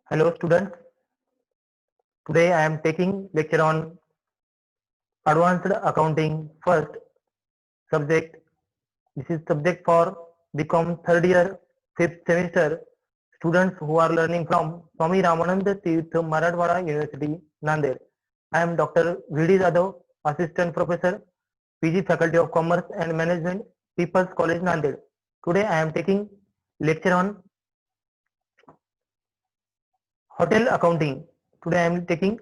Hello students, today I am taking lecture on advanced accounting first subject. This is subject for BCom third year, fifth semester students who are learning from Swami Ramanand Tirth Marathwada University, Nanded. I am Dr. V.D. Jadhav, Assistant Professor, PG Faculty of Commerce and Management, People's College, Nanded. Today I am taking lecture on hotel accounting. Today I am taking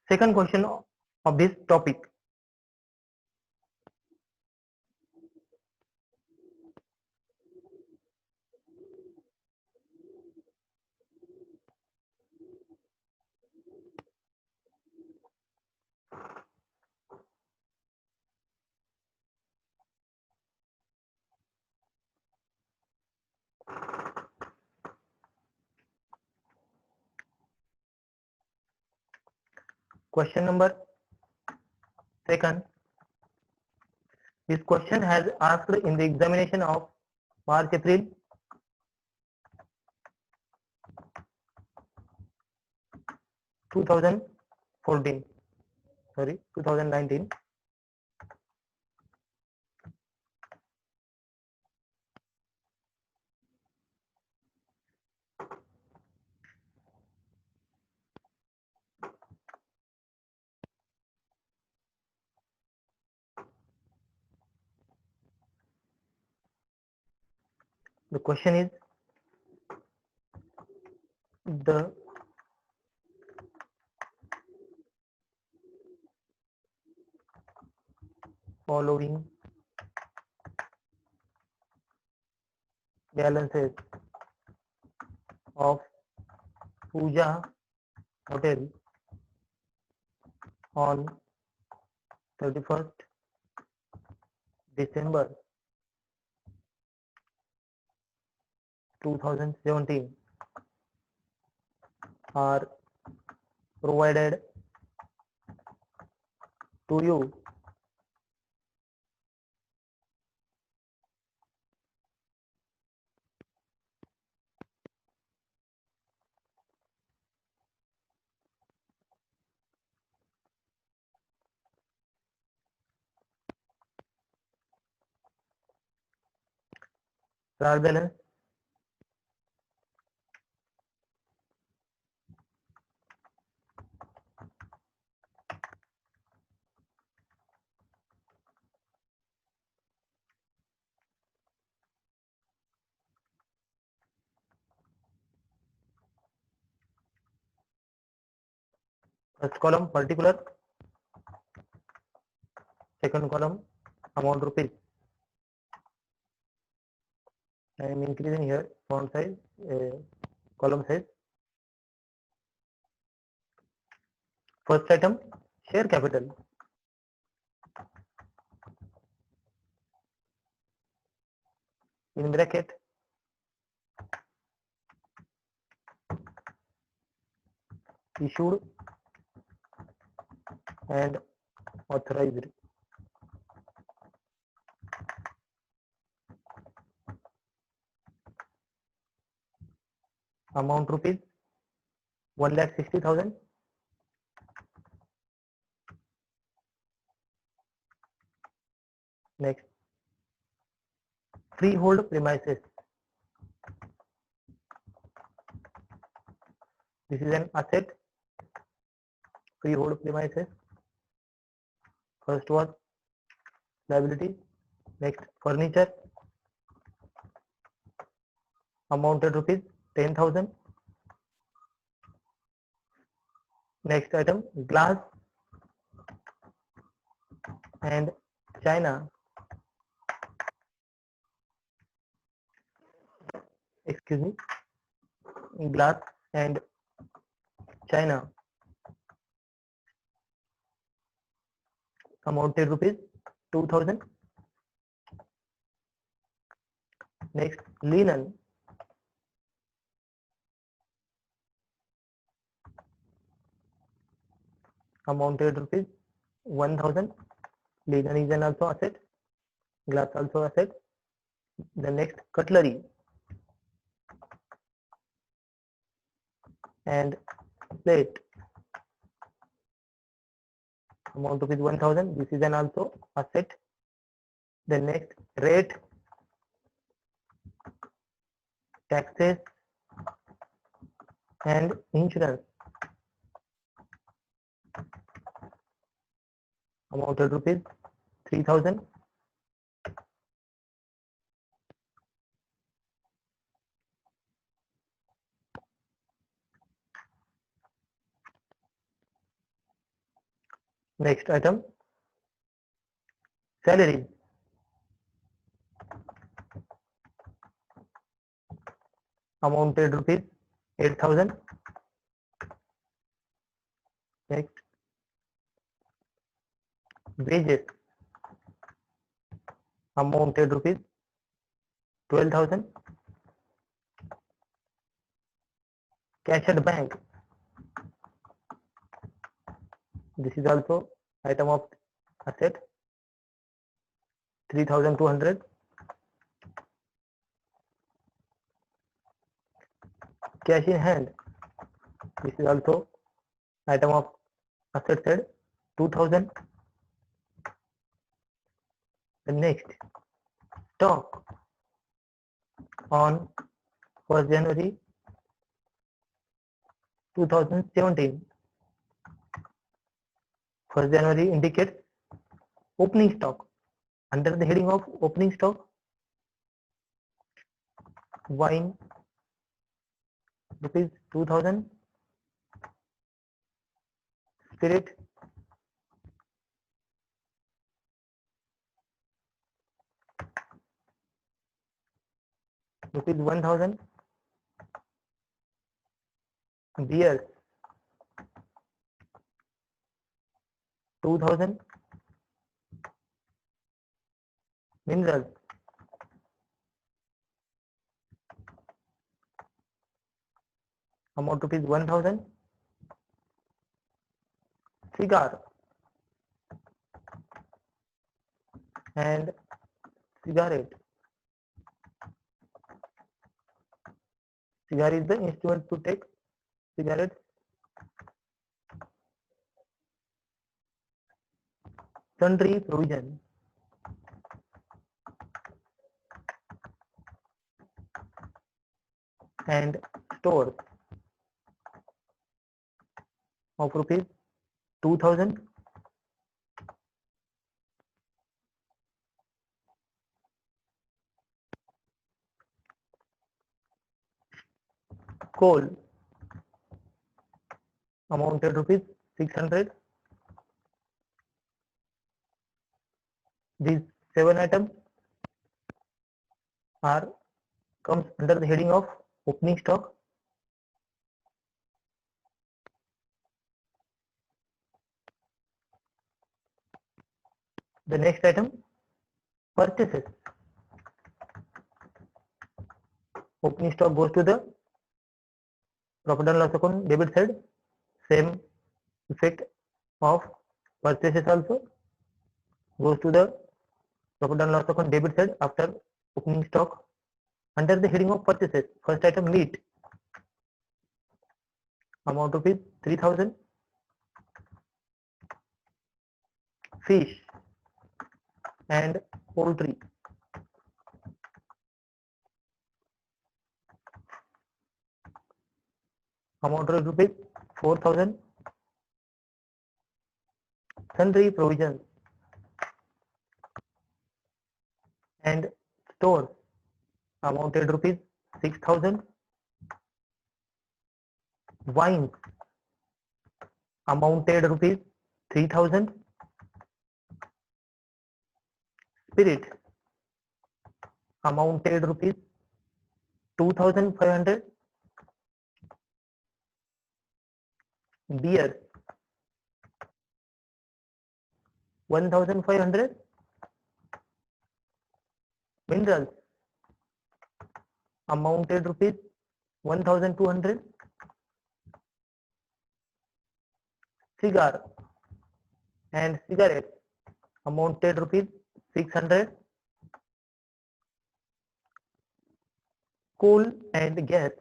second question of this topic. Question number second. This question has asked in the examination of March-April 2014. 2019. The question is the following balances of Puja Hotel on 31st December 2017 are provided to you. Trial balance first column particular, second column amount rupees. I am increasing here font size, column size. First item, share capital. In bracket, issued and authorized. Amount rupees 1,60,000. Next, freehold premises. This is an asset. Freehold premises. First was liability. Next, furniture. Amounted rupees 10,000. Next item, glass and china. Excuse me. Glass and china. Amounted rupees 2,000. Next, linen. Amounted rupees 1,000. Linen is an also asset. Glass also asset. The next, cutlery and plate amount rupees 1000. This is an also asset. Then next, rate, taxes and insurance amounted rupees 3000. Next item, salary amounted rupees 8000. Next, wages amounted rupees 12,000. Cash at bank, this is also item of asset, 3200. Cash in hand, this is also item of asset side, 2000. The next, stock on 1st January 2017. 1st January indicates opening stock. Under the heading of opening stock, wine rupees 2000, spirit rupees 1000, beer 2000, minerals amount rupees 1000, cigar and cigarette. Cigar is the instrument to take cigarette. Sundry provision and stores of rupees 2000. Coal amounted rupees 600. These 7 items are comes under the heading of opening stock. The next item, purchases. Opening stock goes to the profit and loss account debit side. Same effect of purchases also goes to the profit and loss account debit side after opening stock. Under the heading of purchases, first item, meat amount rupees 3000. Fish and poultry amount of rupees 4000. Sundry provisions and stores amounted rupees 6000. Wines amounted rupees 3000. Spirit amounted rupees 2500. Beer 1500. Minerals amounted rupees 1200. Cigar and cigarettes amounted rupees 600. Coal and gas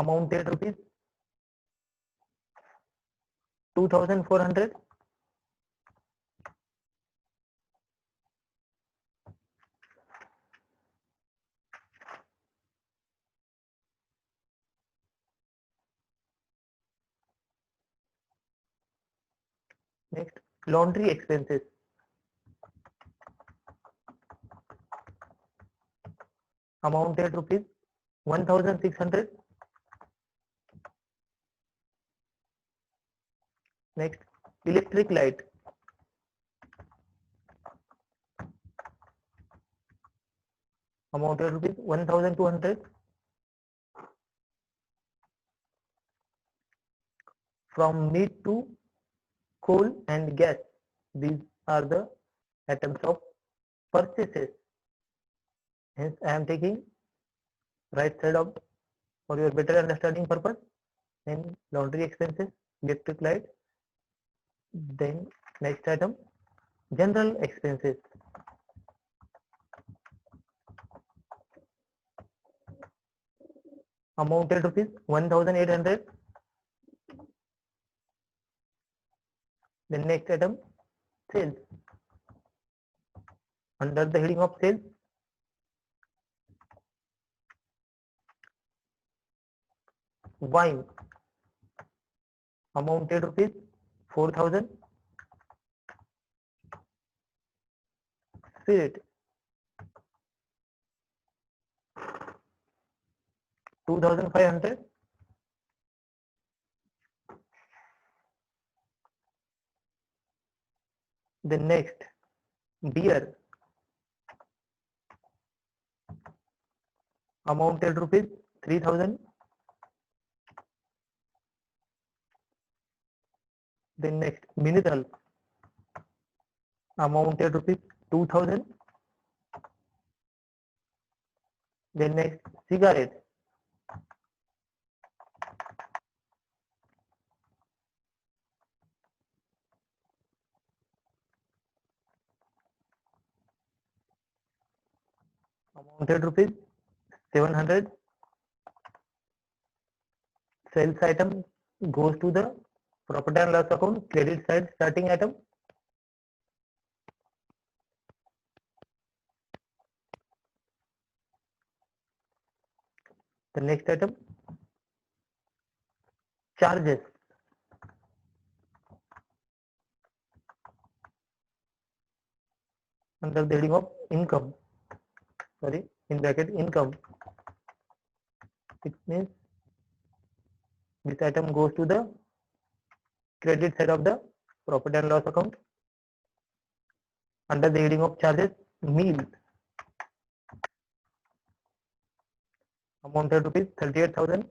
amounted rupees 2,400. Next, laundry expenses amounted rupees 1,600. Next, electric light amounted rupees 1,200. From meat to coal and gas, these are the items of purchases. Hence, I am taking right side of for your better understanding purpose. Then laundry expenses, electric light. Then next item, general expenses amounted rupees 1,800. Then next item, sales. Under the heading of sales, wine amounted rupees 4,000. Spirit 2,500. Then next, beer amounted rupees 3,000. Then next, mineral amounted rupees 2,000. Then next, cigarette amounted rupees 700. Sales item goes to the profit and loss account, credit side starting item. The next item, charges under the heading of income. Sorry, in bracket income. It means this item goes to the credit side of the profit and loss account. Under the heading of charges, meal amounted rupees 38,000.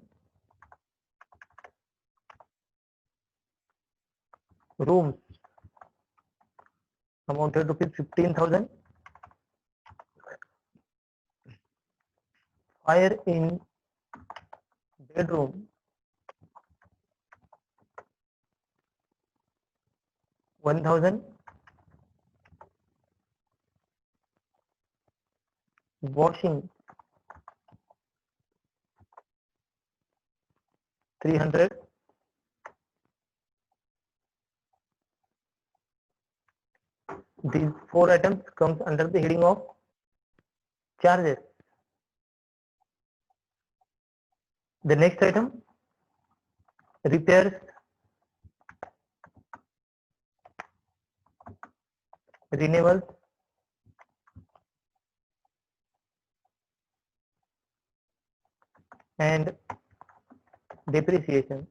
Rooms amounted rupees 15,000. Fire in bedroom 1,000. Washing 300. These four items comes under the heading of charges. The next item, repairs, renewals, and depreciation.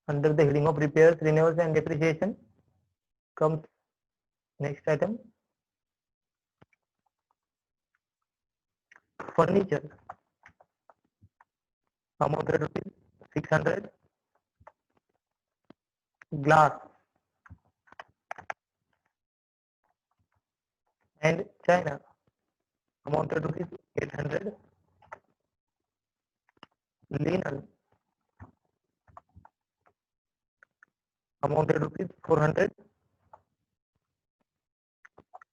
Under the heading of repairs, renewals, and depreciation comes next item, furniture amounted rupees 600. Glass and china amounted rupees 800. Linen amounted rupees 400.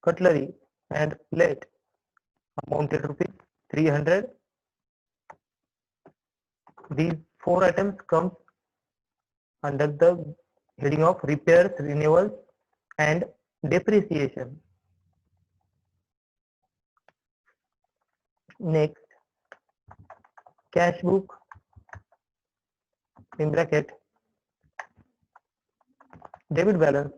cutlery and plate amounted rupees 300. These four items come under the heading of repairs, renewals and depreciation. Next, cash book in bracket debit balance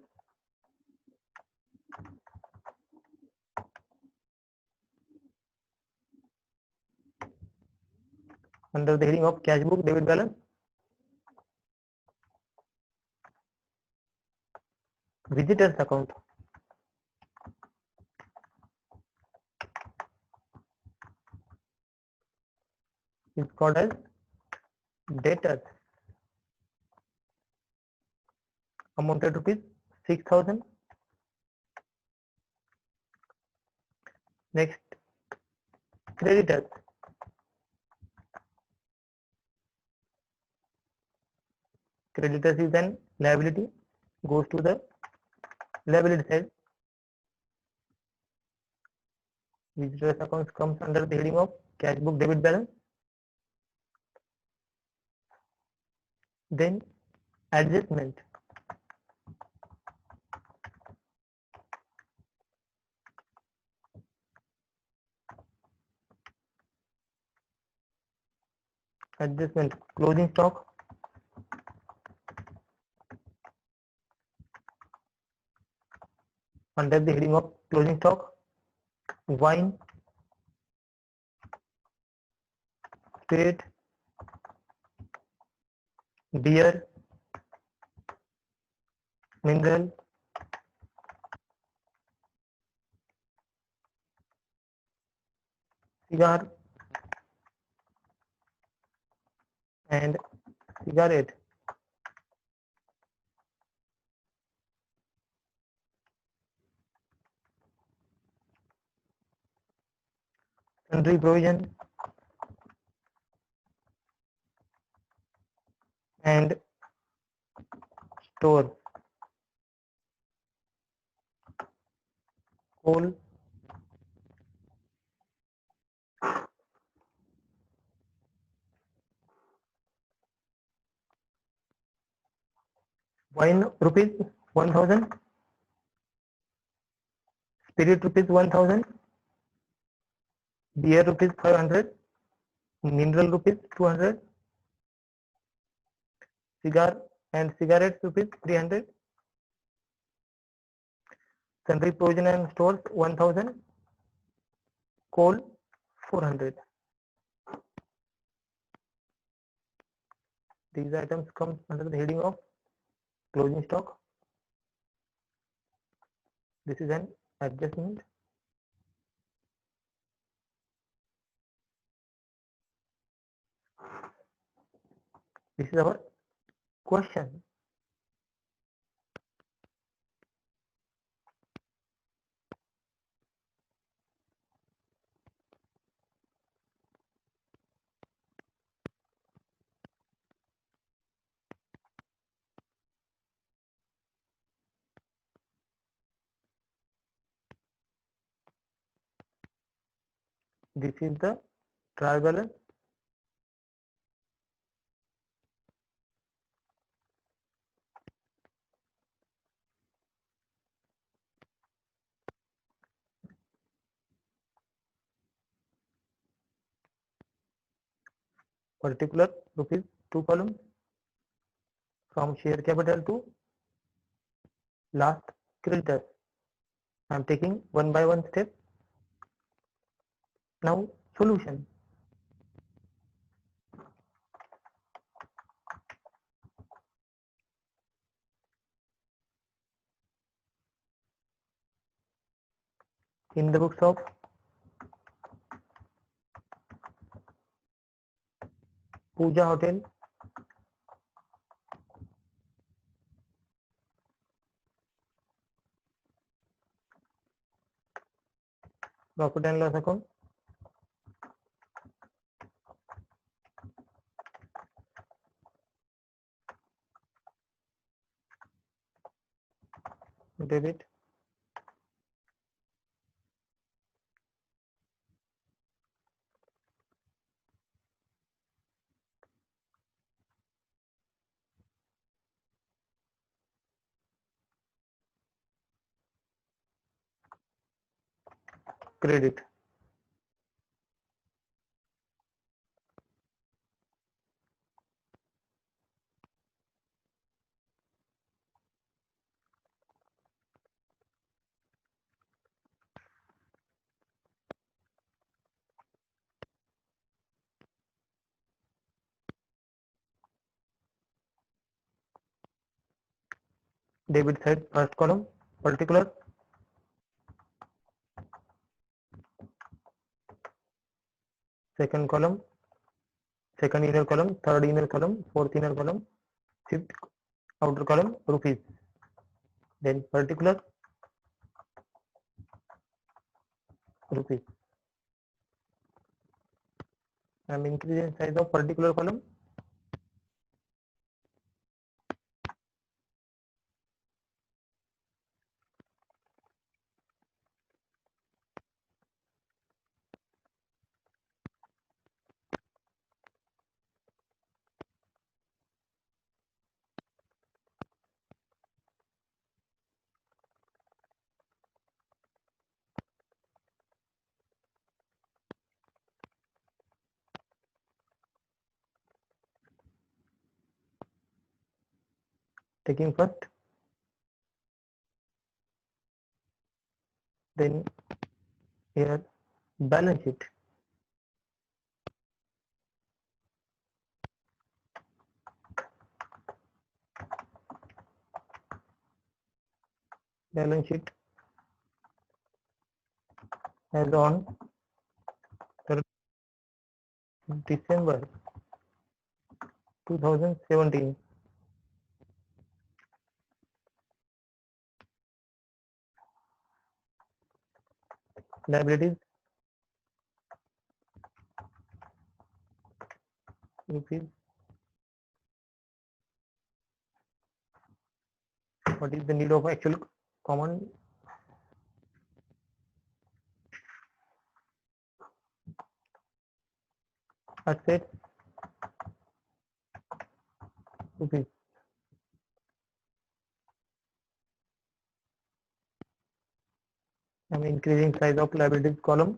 under the heading of cash book debit balance. Visitors account is called as debtors, amounted rupees 6,000. Next, creditors. Creditors is an liability, goes to the liability side. Visitors accounts comes under the heading of cash book debit balance. Then adjustment. Adjustment closing stock under the heading of closing stock, wine, spirit, beer, mineral, cigar and cigarette. Sundry provision and store, coal, wine rupees 1,000, spirit rupees 1,000, beer rupees 500, mineral rupees 200, cigar and cigarettes rupees 300, sundry provision and stores 1,000, coal 400. These items come under the heading of closing stock. This is an adjustment. This is our question. This is the trial balance. Particular rupees 2 columns from share capital to last creditors. I am taking one by one step. Now solution. In the books of Pooja Hotel, profit and loss account, debit, credit. Debit side, first column, particular. Second column, second inner column, third inner column, fourth inner column, fifth outer column, rupees. Then particular, rupees. I am increasing size of particular column. Taking first, then here balance sheet. Balance sheet as on 3rd December 2017. Liabilities, rupees. What is the need of actual common asset? Rupees. I am increasing size of liabilities column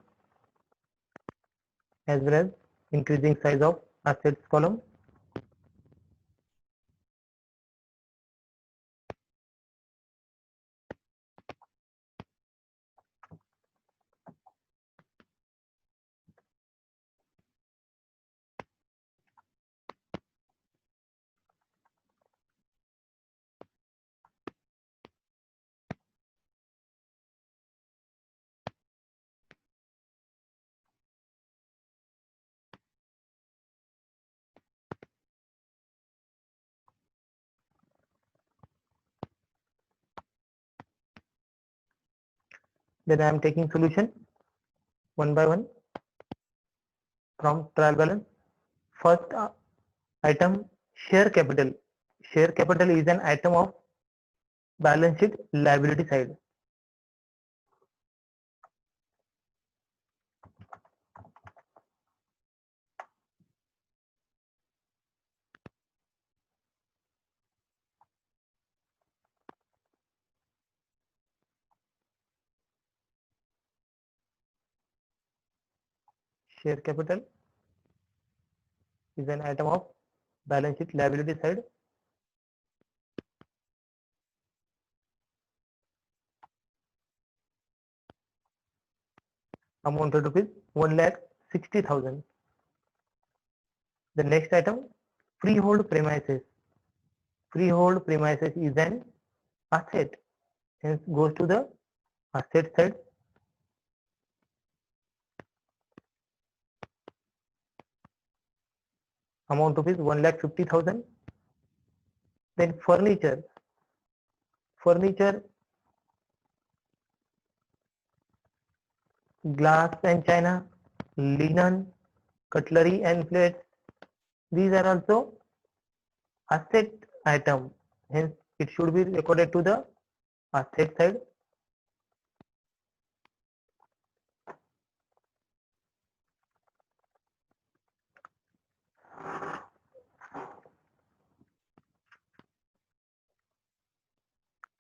as well as increasing size of assets column. Then I am taking solution one by one from trial balance. First item, share capital. Share capital is an item of balance sheet liability side. Share capital is an item of balance sheet liability side. Amount of rupees 1,60,000. The next item, freehold premises. Freehold premises is an asset, hence goes to the asset side. Amount of is 1,50,000. Then furniture. Furniture, glass and china, linen, cutlery and plates. These are also asset item. Hence it should be recorded to the asset side.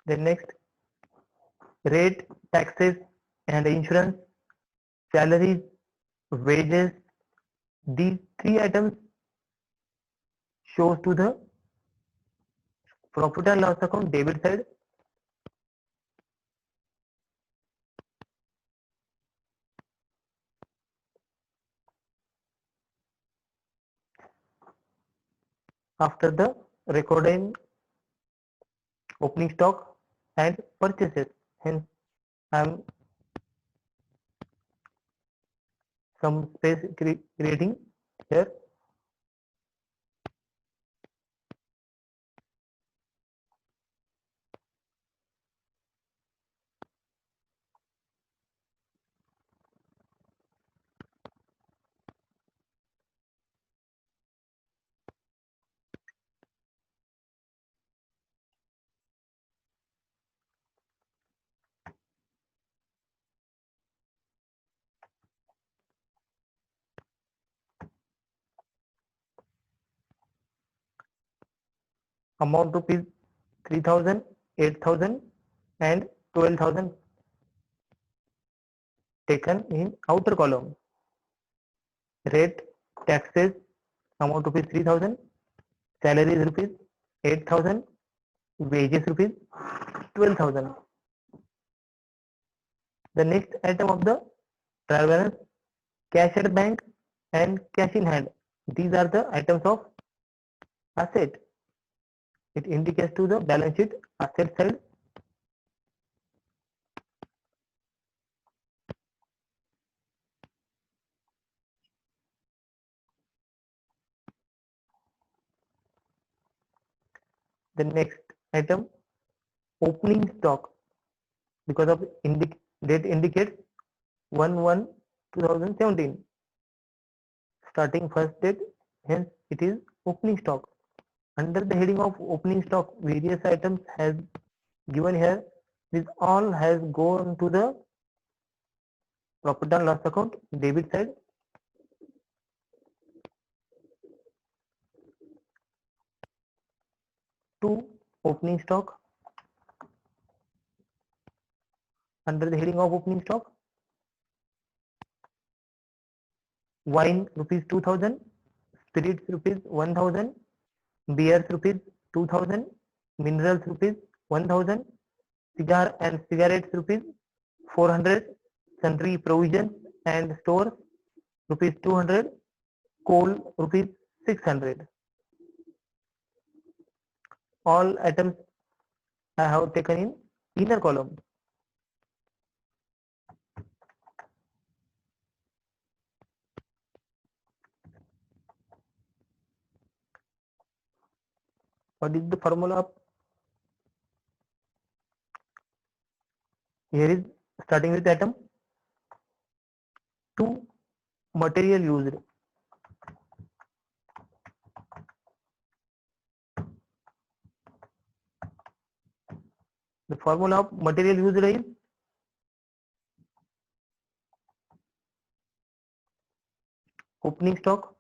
Then next, rate, taxes and insurance. salaries, wages, these three items shows to the profit and loss account debit side. After the recording opening stock and purchases. Hence, I am some space creating here. Amount rupees 3,000, 8,000 and 12,000 taken in outer column. Rate, taxes, amount rupees 3,000, salaries rupees 8,000, wages rupees 12,000. The next item of the trial balance, cash at bank and cash in hand. These are the items of asset. It indicates to the balance sheet asset side. The next item, opening stock, because of date indicates 1/1/2017, starting first date, hence it is opening stock. Under the heading of opening stock, various items has given here. This all has gone to the profit and loss account debit side. To opening stock, under the heading of opening stock, wine rupees 2,000, spirits rupees 1,000, beers rupees 2,000, minerals rupees 1,000, cigar and cigarettes rupees 400, sundry provisions and stores rupees 200, coal rupees 600. All items I have taken in inner column. What is the formula of? Here is starting with atom to material used. The formula of material used is opening stock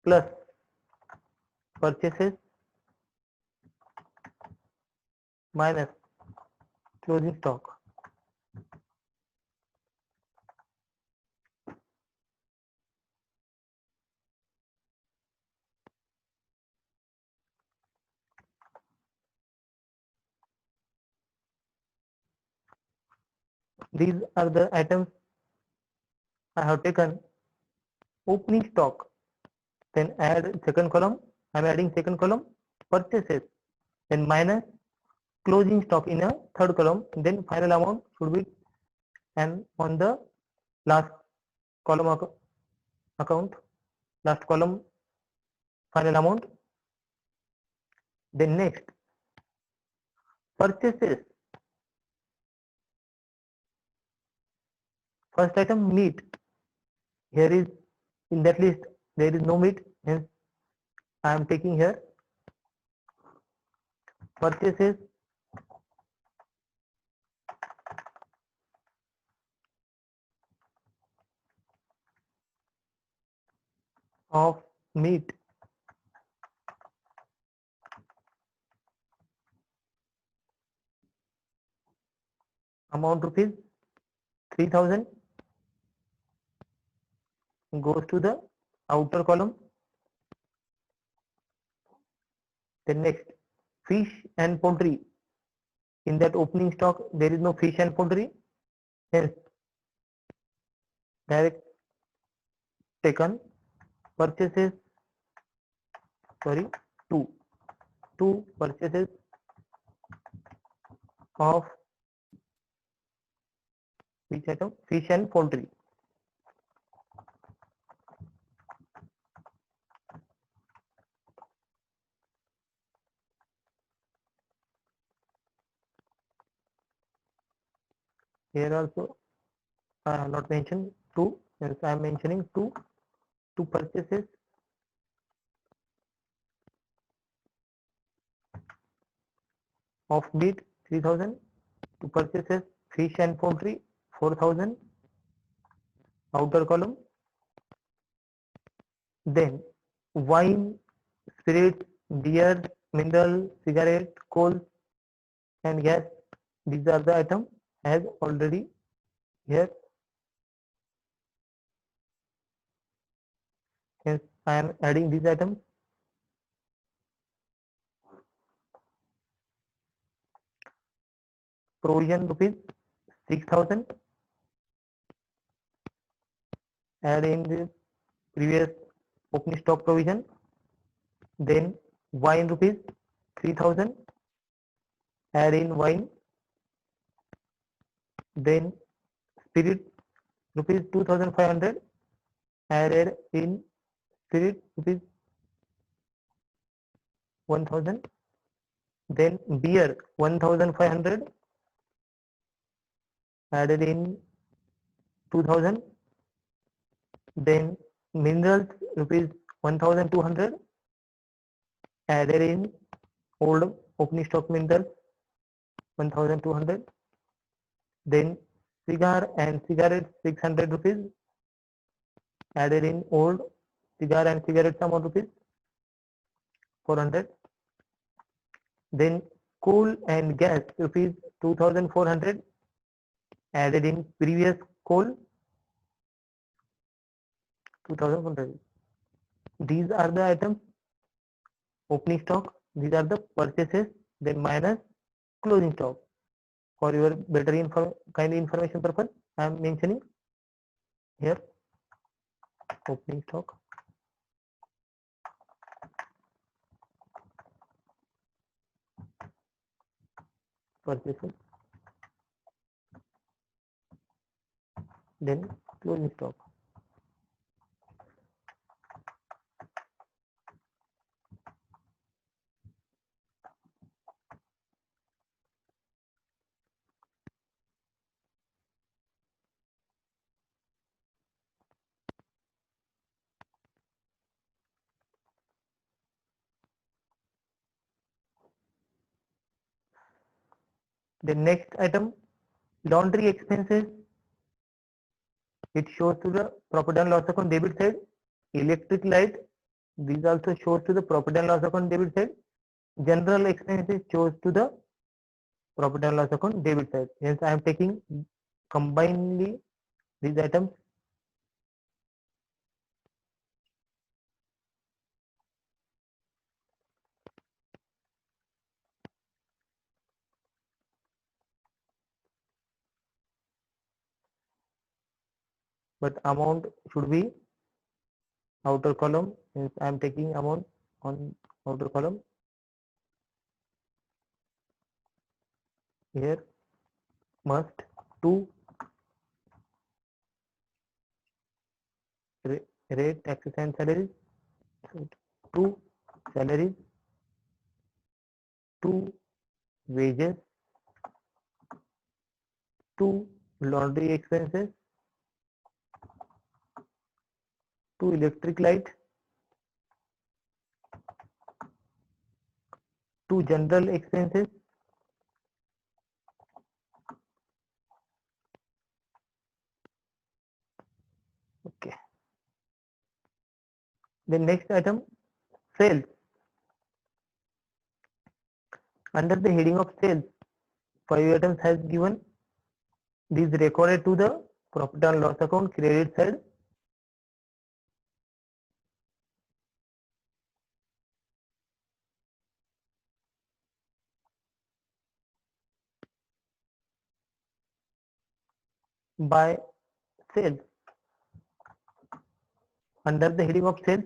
plus purchases minus closing stock. These are the items I have taken opening stock. Then add second column. I am adding second column purchases. Then minus closing stock in a third column. Then final amount should be, and on the last column account, last column final amount. Then next purchases. First item meat. Here is in that list there is no meat, hence I am taking here purchases of meat amount rupees 3000 goes to the outer column. Then next, fish and poultry. In that opening stock, there is no fish and poultry. Hence, direct taken purchases, sorry, two purchases of which item? Fish and poultry. Here also I have not mentioned two, hence I am mentioning two purchases of meat 3000, two purchases fish and poultry 4000, outer column. Then wine, spirits, beer, mineral, cigarette, coal and gas. These are the items as already here. Hence I am adding these items. Provision rupees 6000. Add in the previous opening stock provision. Then wine rupees 3000. Add in wine. Then spirit rupees 2500. Added in spirit rupees 1000. Then beer 1500. Added in 2000. Then minerals rupees 1200. Added in old opening stock minerals 1200. Then cigar and cigarettes 600 rupees. Added in old cigar and cigarettes amount rupees 400. Then coal and gas rupees 2400. Added in previous coal 2400. These are the items opening stock. These are the purchases. Then minus closing stock. For your better kind information purpose, I am mentioning here opening stock, purchases, then closing stock. The next item, laundry expenses. It shows to the profit and loss account debit side. Electric light, these also shows to the profit and loss account debit side. General expenses shows to the profit and loss account debit side. Hence I am taking combinedly these items. But amount should be outer column. Hence I am taking amount on outer column. Here must two rate, taxes and salaries. So two salaries, two wages, two laundry expenses, two electric light, two general expenses, okay. The next item, sales. Under the heading of sales, 5 items has given. This recorded to the profit and loss account credit side. By sales, under the heading of sales,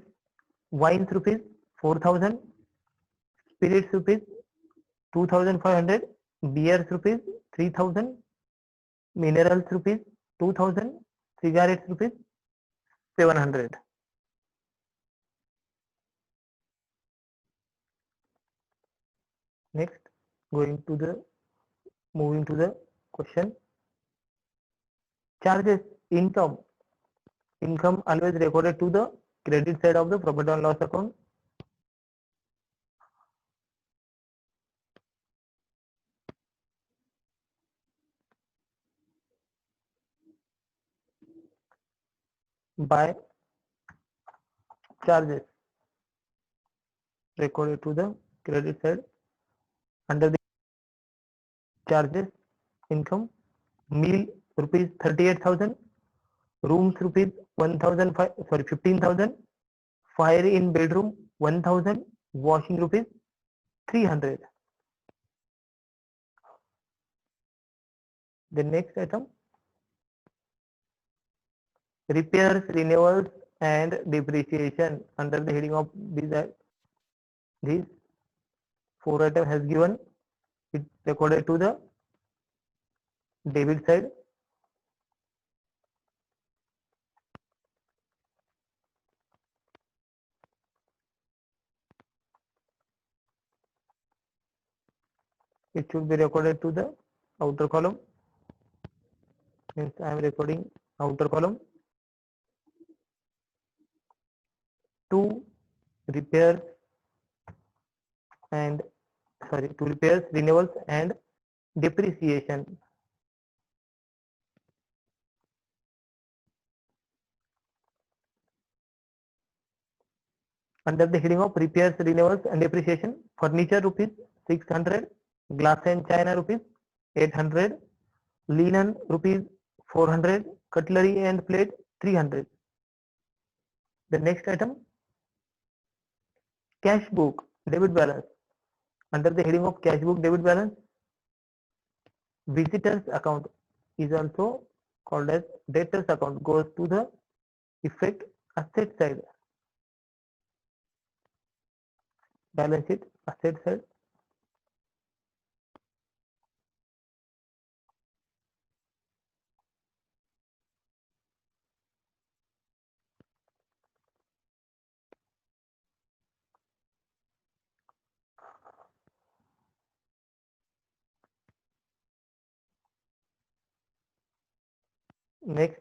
wines rupees 4,000, spirits rupees 2,500, beers rupees 3,000, minerals rupees 2,000, cigarettes rupees 700. Next, moving to the question. Charges, income always recorded to the credit side of the profit and loss account. By charges recorded to the credit side, under the charges, income, meal rupees 38,000, rooms rupees 15,000, fire in bedroom 1,000, washing rupees 300. The next item, repairs, renewals and depreciation. Under the heading of these four items has given, it recorded to the debit side. It should be recorded to the outer column. Means I am recording outer column. To repairs, renewals and depreciation. Under the heading of repairs, renewals and depreciation, furniture rupees 600, glass and china rupees 800, linen rupees 400, cutlery and plate 300. The next item, cash book, debit balance. Under the heading of cash book, debit balance, visitors account is also called as debtors account, goes to the effect asset side. Balance sheet, asset side. Next,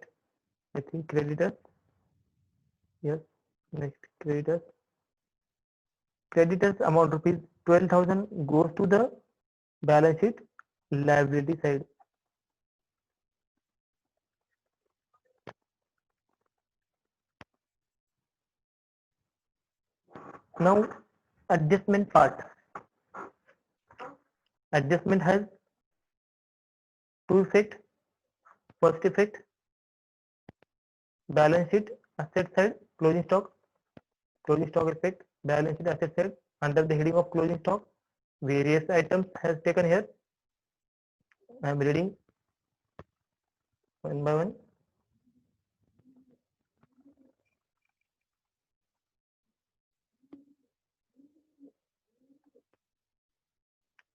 I think creditors. Yes, next creditors. Creditors amount rupees 12,000 goes to the balance sheet liability side. Now adjustment part. Adjustment has two effects. First effect, balance sheet asset side, closing stock effect, balance sheet asset side. Under the heading of closing stock, various items has taken here. I am reading one by one.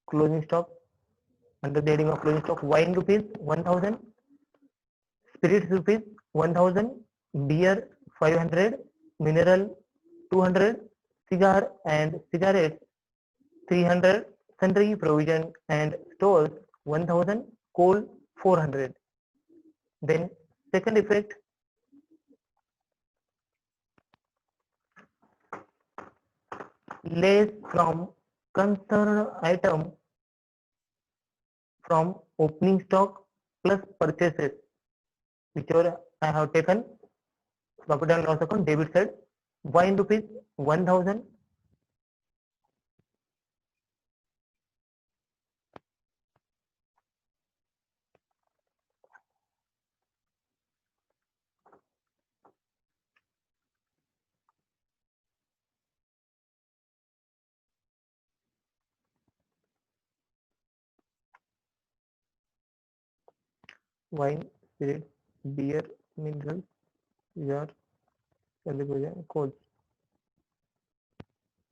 Closing stock, under the heading of closing stock, wine rupees 1,000, spirits rupees 1,000, beer 500, mineral 200, cigar and cigarettes 300, sundry provision and stores 1,000, coal 400. Then second effect, less from concerned item from opening stock plus purchases, whichever I have taken, profit and loss account debit side, wine rupees 1,000, wine, spirit, beer, minerals, jar, codes.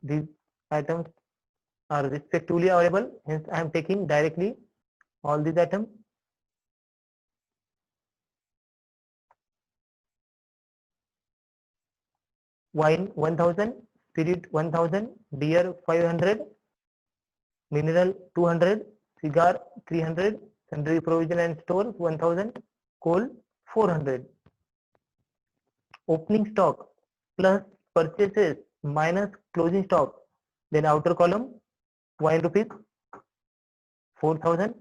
These items are respectively available. Hence, I am taking directly all these items. Wine 1000, spirit 1000, beer 500, mineral 200, cigar 300, sundry provision and stores 1000, coal 400. Opening stock plus purchases minus closing stock. Then outer column, wine rupees 4000,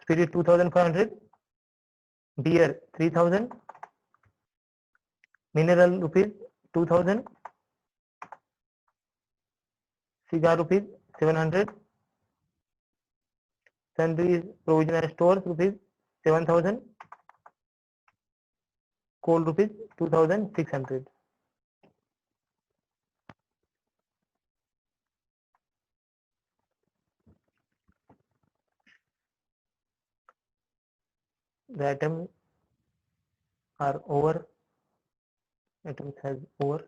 spirit 2500, beer 3000, mineral rupees 2000, cigar rupees 700, sundry provision and stores rupees 7000, coal rupees 2600. The items are over. Items has over.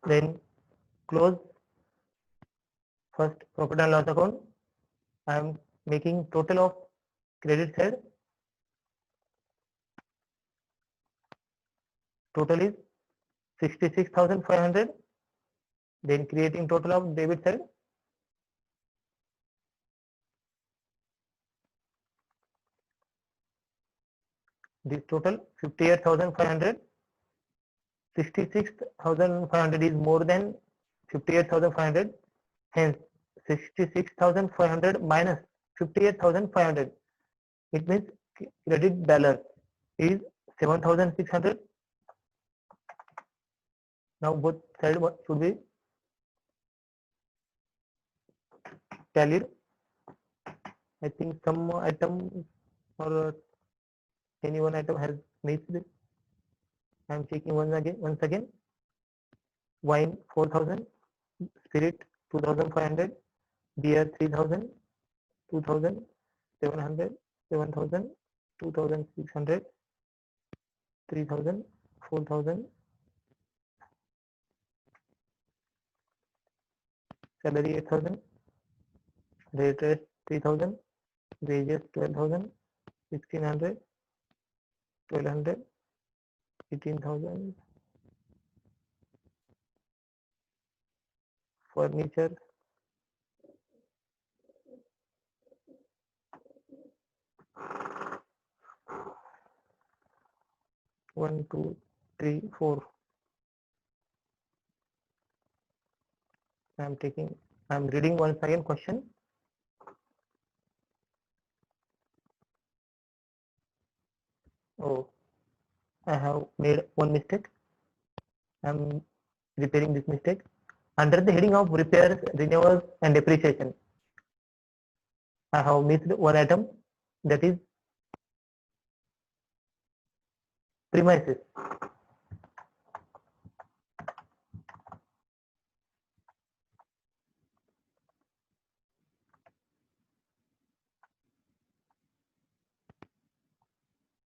Then close first profit and loss account. I am making total of credit side. Total is 66,500. Then creating total of debit side. This total 58,500. 66,500 is more than 58,500. Hence 66,500 minus 58,500. It means credit balance is 7,600. Now both sides should be tallied. I think some item or any one item has missed. I am checking once again. Wine 4,000, spirit 2,500, beer 3,000, 2,000, 700, 7,000, 2,600, 3,000, 4,000. Salary 8,000, rate rest 3,000, wages 12,000, 1,600, 1,200, 18,000, furniture 1, 2, 3, 4. I am reading once again question. Oh, I have made one mistake. I am repairing this mistake. Under the heading of repairs, renewals and depreciation, I have missed one item, that is premises.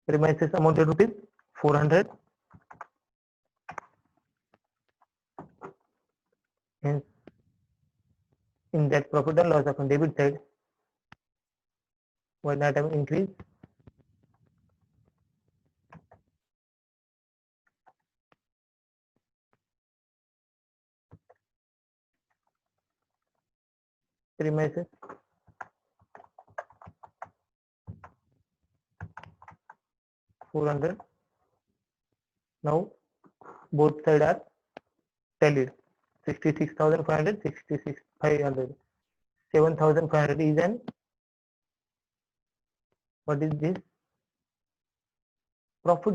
Premises amounted rupees 400. Hence, in that profit and loss account debit side, one item increase. Premises 400. Now both sides are tallied. 66,500, 66,500. 7,500 is an What is this? Profit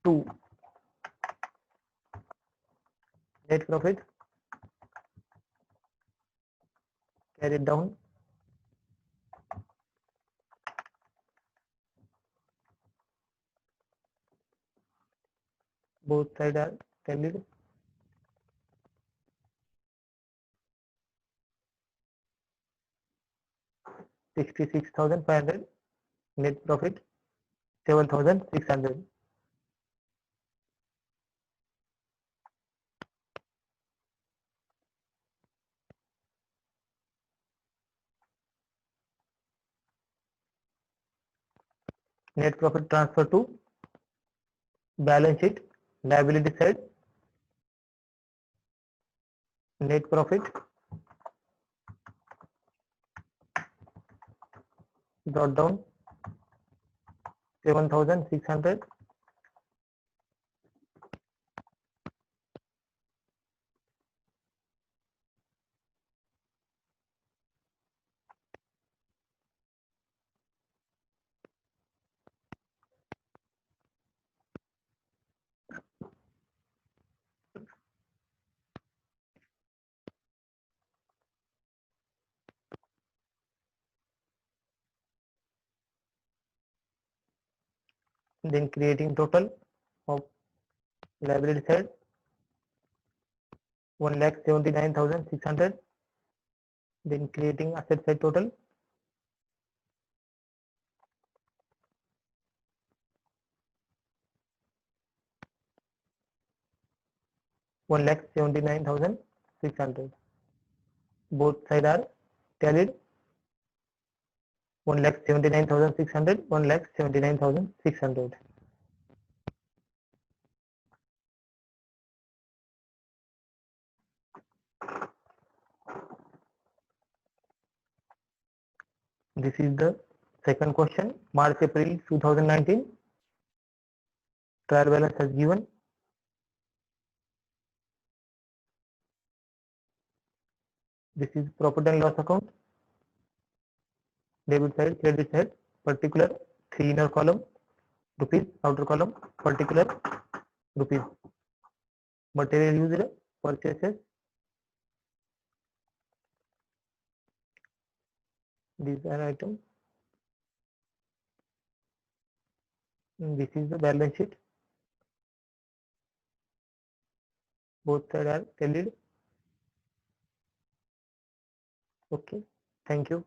2. Net profit carried down. Both sides are tallied. $66,500. Net profit 7,600. Net profit transfer to balance sheet, liability side. Net profit brought down 7,600. Then creating total of liability side 1,79,600. Then creating asset side total 1,79,600. Both sides are tallied. 1,79,600, 1,79,600. This is the second question. March April 2019. Trial balance has given. This is profit and loss account. Debit side, credit side, particular 3 inner column, rupees, outer column, particular rupees. Material used, purchases. These are items. This is the balance sheet. Both sides are tallied. Okay. Thank you.